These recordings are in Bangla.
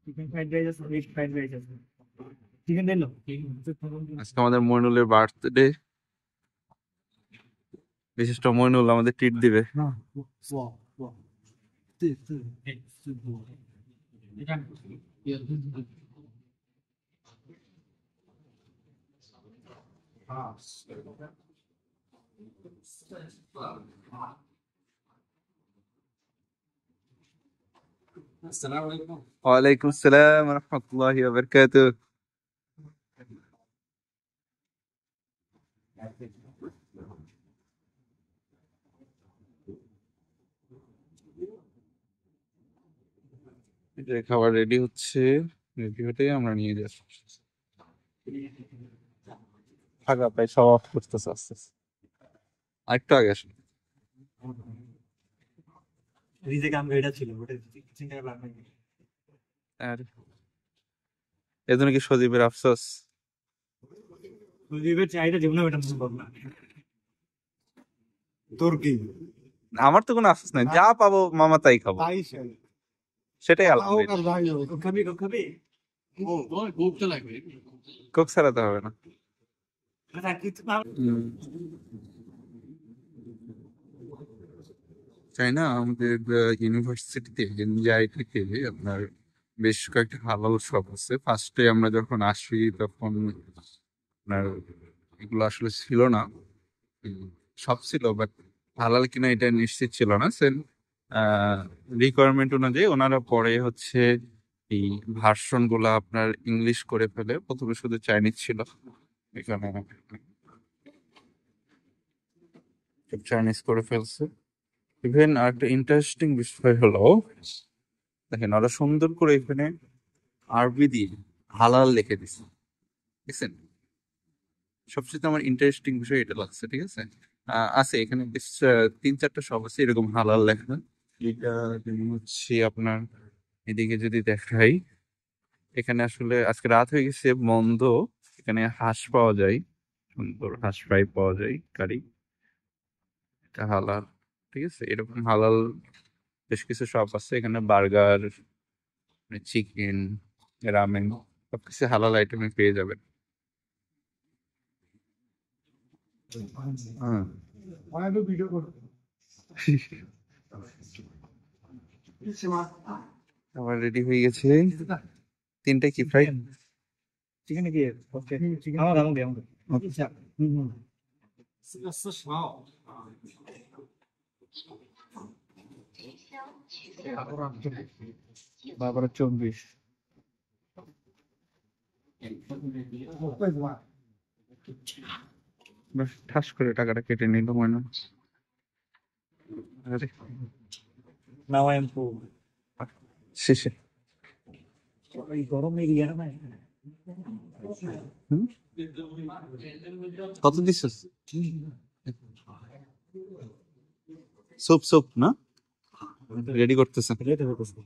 চিকেন ফ্রাইড রাইস আছে, ভেজ ফ্রাইড রাইস আছে। চিকেন দিলো? আজকে আমাদের মইনুলের বার্থডে, বিশিষ্ট মইনুল আমাদের ট্রিট দিবে। না, ওয়া ওয়া এটা আসসালামু আলাইকুম। ওয়ালাইকুম আসসালাম ওয়া রাহমাতুল্লাহি ওয়া বারাকাতুহু। এটা খাবার রেডি হচ্ছে, রেডি হতে আমরা নিয়ে যাচ্ছি। থাকা প্রায় সব অফ করতেছে আস্তে আস্তে, আরেকটু আগে আসুন। রিজেক আম এটা ছিল, ওটা চিন্তা করলাম না। আর এজন্য কি সজীবের আফসোস? সুদীপের চাহিদা জীবনে মেটানো সম্ভব না। তোর কি? আমার তো কোনো আফসোস নাই, যা পাবো মামা তাই খাবো, তাই সেটাই হোক আলহামদুলিল্লাহ। আর যাই হোক। খাবি খাবি? কোক ছাড়াতে হবে না। আচ্ছা, কিছু না। চাই না আমাদের ইউনিভার্সিটিতে এনজিআই থেকে আপনার বেশ কয়েকটা হালাল শপ আছে। ফার্স্টে আমরা যখন আসি তখন আপনার এগুলো আসলে ছিল না, সব ছিল বাট হালাল কিনা এটা নিশ্চিত ছিল না। সেন রিকোয়ারমেন্ট অনুযায়ী ওনারা পরে হচ্ছে এই ভার্সন গুলা আপনার ইংলিশ করে ফেলে, প্রথমে শুধু চাইনিজ ছিল, এখানে সব চাইনিজ করে ফেলছে। ইভেন আর একটা ইন্টারেস্টিং বিষয় হলো, দেখেন ওরা সুন্দর করে এখানে আরবি দিয়ে হালাল লিখে দিছে, দেখছেন? সবচেয়ে আমার ইন্টারেস্টিং বিষয় এটা লাগছে, ঠিক আছে। আছে এখানে বেশ 3-4টা শপ আছে এরকম হালাল লেখা। এটা যেমন হচ্ছে আপনার এদিকে যদি দেখাই, এখানে আসলে আজকে রাত হয়ে গেছে বন্ধ। এখানে হাঁস পাওয়া যায়, সুন্দর হাঁস ফ্রাই পাওয়া যায় কারি, এটা হালাল, ঠিক আছে। এরকম হালাল বেশ কিছু শপ আছে এখানে, বার্গার, চিকেন, রামেন, সবকিছু হালাল আইটেমে পেয়ে যাবেন। হ্যাঁ, অনেক ভিডিও করো। আমার রেডি হয়ে গেছে। 3টা কি ফ্রাই? চিকেন কি? ওকে, চিকেন আমার আমাকে আমাকে। আচ্ছা, হুম হুম। বাবার 24। বাস ঠাস করে টাকাটা কেটে নিল মনে হয়। আরে নাও আই এম ফুল। শেষে এই গরম এরিয়া না। হুম? কত দিছিস? সুপ সুপ না রেডি করতেছে। রেট হবে কত?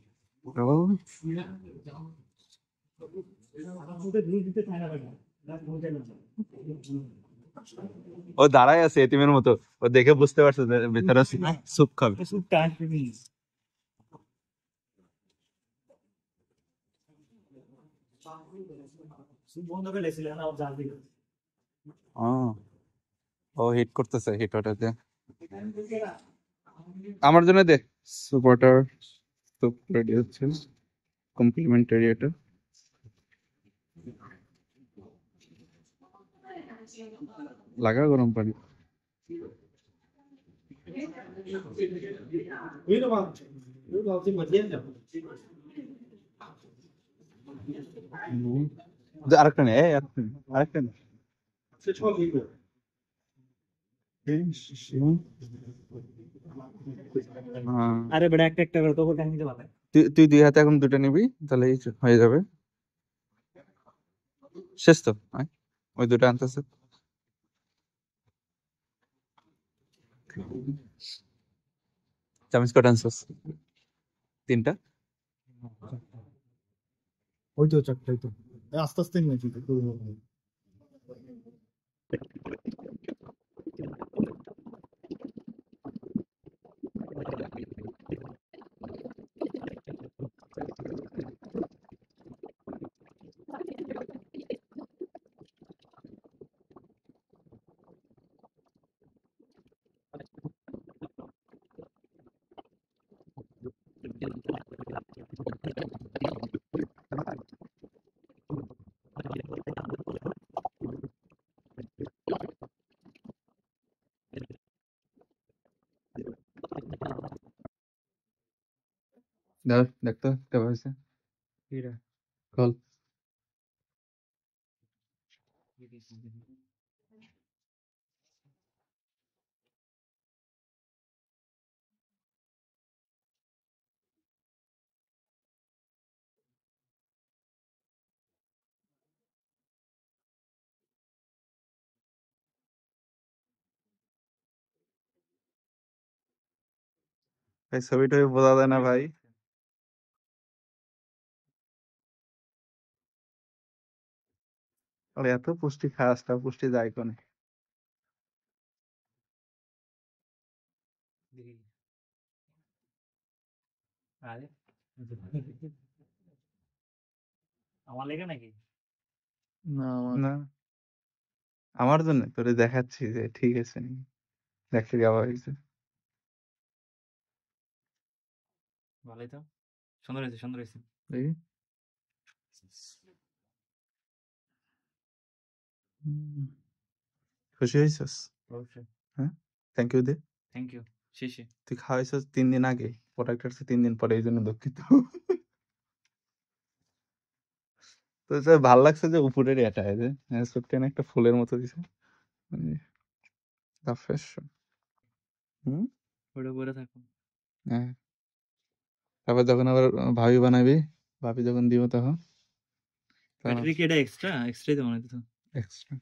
ও দাঁড়ায় আছে এতিমের মতো, ও দেখে বুঝতে পারছে যে ভেতরে স্যুপ খাবে। সুপটা আসবে নি। সুপ বন্ধ করে লেছিল না, জাল দিল। ও ও হিট করতেছে, হিট ওটাতে। আমার জন্য দে স্যুপ ওয়াটার। স্যুপ রেডি হচ্ছে, কমপ্লিমেন্টারি এটা। লাগা গরম পানি। আরেকটা নে, আরেকটা নে। হ্যাঁ, আরে বেটা, একটা একটা করে তো টাইম দিতে পারবে। তুই 2 হাতে এখন 2টা নিবি, তাহলে হয়ে যাবে। শেষ তো, আয়, ওই 2টা আনতেছে। চামিচ কটা আনছিস? 3টা। ওই তো চারটাই তো, আস্তে আস্তে নিয়েছি তো। দেখতো কেমন হয়েছে এটা কল ভাই ছবিটা বোঝা যায় না ভাই আর এত পুষ্টি খাস তা পুষ্টি যায় কোনে আরে আমার লেগে নাকি না না আমার জন্য তোরে দেখাচ্ছি যে ঠিক আছে দেখতে যাওয়া হয়েছে ভালোই তো সুন্দর হয়েছে সুন্দর হয়েছে দেখি হুম, খুশি হয়েছিস অবশ্যই হ্যাঁ থ্যাংক ইউ দে থ্যাংক ইউ শেষে তুই খাওয়াইছিস 3 দিন আগে প্রোডাক্ট আসছে 3 দিন পরে এই জন্য দুঃখিত তো স্যার ভাল লাগছে যে উপরের এটা এই যে ছোট্ট একটা ফুলের মতো দিছে ফ্যাশন হুম ওটা পরে থাকো হ্যাঁ তারপর যখন আবার ভাবি বানাবি ভাবি যখন দিব তখন ব্যাটারি কি এটা এক্সট্রা এক্সট্রাই তো মনে হতো এক্সট্রা